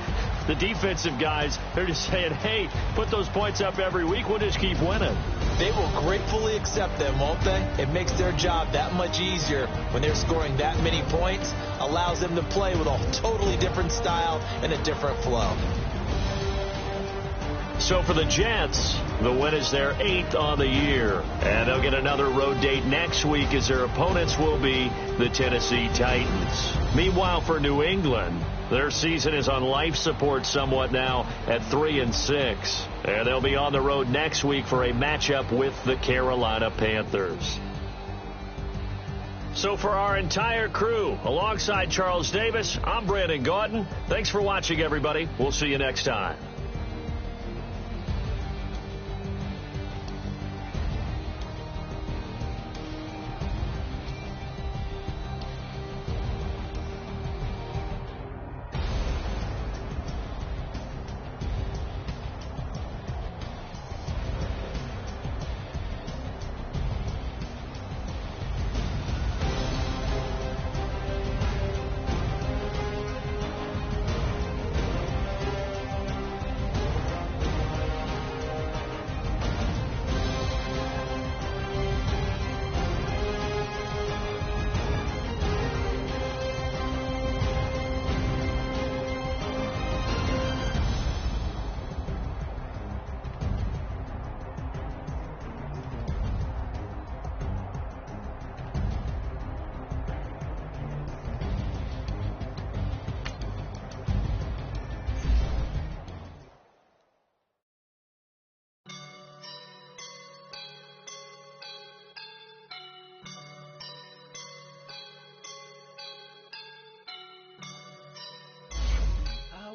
the defensive guys, they're just saying, hey, put those points up every week, we'll just keep winning. They will gratefully accept them, won't they? It makes their job that much easier when they're scoring that many points, allows them to play with a totally different style and a different flow. So for the Jets, the win is their 8th on the year. And they'll get another road date next week as their opponents will be the Tennessee Titans. Meanwhile, for New England, their season is on life support somewhat now at 3-6. And they'll be on the road next week for a matchup with the Carolina Panthers. So for our entire crew, alongside Charles Davis, I'm Brandon Gaudin. Thanks for watching, everybody. We'll see you next time.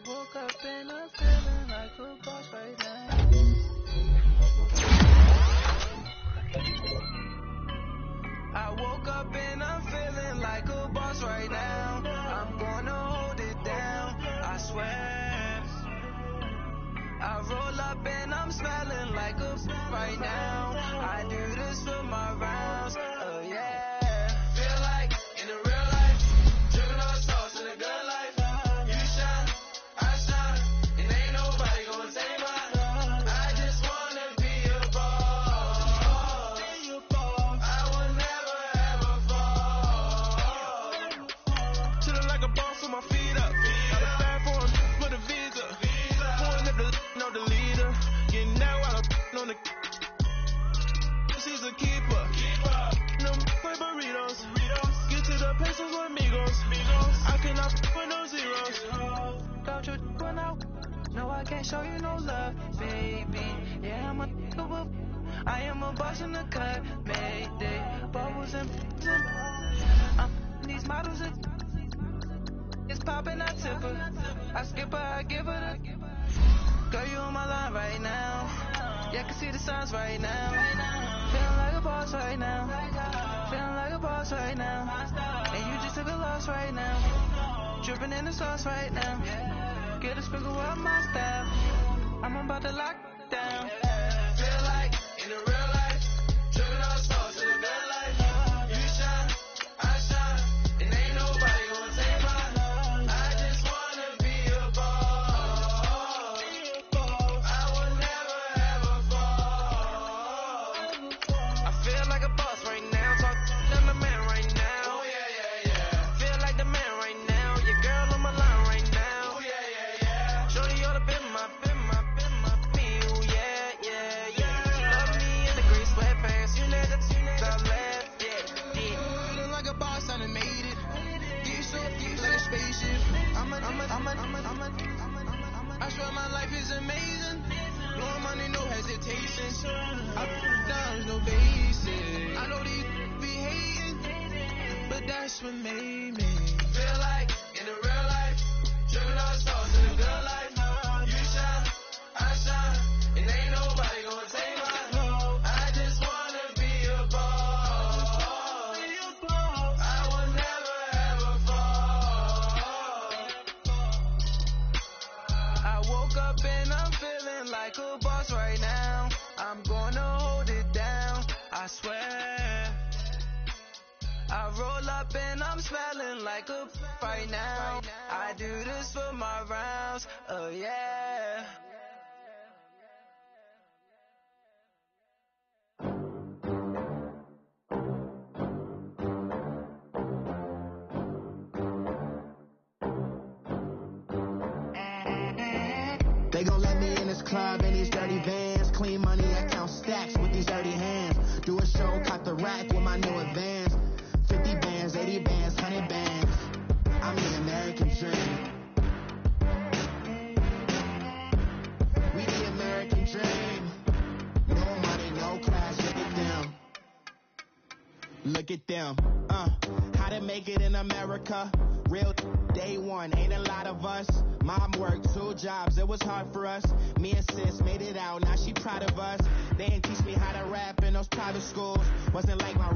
woke up and I'm feeling like a boss right now. I woke up and I'm feeling like a boss right now. I'm gonna hold it down, I swear. I roll up and I'm smelling like a right now. I do this for my rounds, oh yeah. Feel like in the real life, dripping on sauce in a good life. You shine, I shine, and ain't nobody gonna take mine. I just wanna be a boss. I will never ever fall. Chillin' like a boss with my feet up. Got a bag for him with a visa. Pulling up the know the leader. Getting out while I'm on the. She's a keeper. No play burritos. Get to the pesos with amigos. I cannot with no zeros. Don't you run out? No, I can't show you no love, baby. Yeah, I am a boss in the cut. Mayday. Bubbles and these models are It's poppin', I tip her. I skip her, I give her the. Girl, you on my line right now. Yeah, I can see the signs right now. Feeling like a boss right now. Feeling like a boss right now. And you just took a loss right now. Dripping in the sauce right now. Get a sprinkle of my style. I'm about to lock down. Feel like in the real life. Dripping all sauce in the good life. You shine, I shine. And ain't nobody gonna take mine. I just wanna be a boss. I will never ever fall. I feel like a boss right now. Talk to the man right now. Oh yeah, yeah, yeah. Feel like the man right now. Your girl on my line right now. Oh yeah, yeah, yeah. Shorty ought to be my, me. Oh yeah, yeah, yeah. Love me in the green sweatpants. You let the top left, yeah, yeah. Feeling like a boss, I done made it. Get so deep like a spaceship. I swear my life is amazing. Blowing money, no hesitations. Up, down, no basic. I know these be hating, but that's what made me. Feel like in the real life, dripping all sauce in the good life. You shine, I shine, and ain't nobody gonna take mine. I just wanna be a boss. I will never ever fall. I woke up and I'm feeling like a boss right now. I'm gonna hold it down, I swear. I roll up and I'm smelling like a right now. I do this for my rounds, oh yeah. They gon' let me in this club in these dirty vans. Clean money, I count stacks with these dirty hands. Do a show, cut the rack with my new advance. 50 bands, 80 bands, 100 bands. I'm the American dream. We the American dream. No money, no class, look at them. Look at them, how to make it in America. Real day one, ain't a lot of us. Mom worked 2 jobs, it was hard for us. Me and sis made it out, now she proud of us. They didn't teach me how to rap in those private schools. Wasn't like my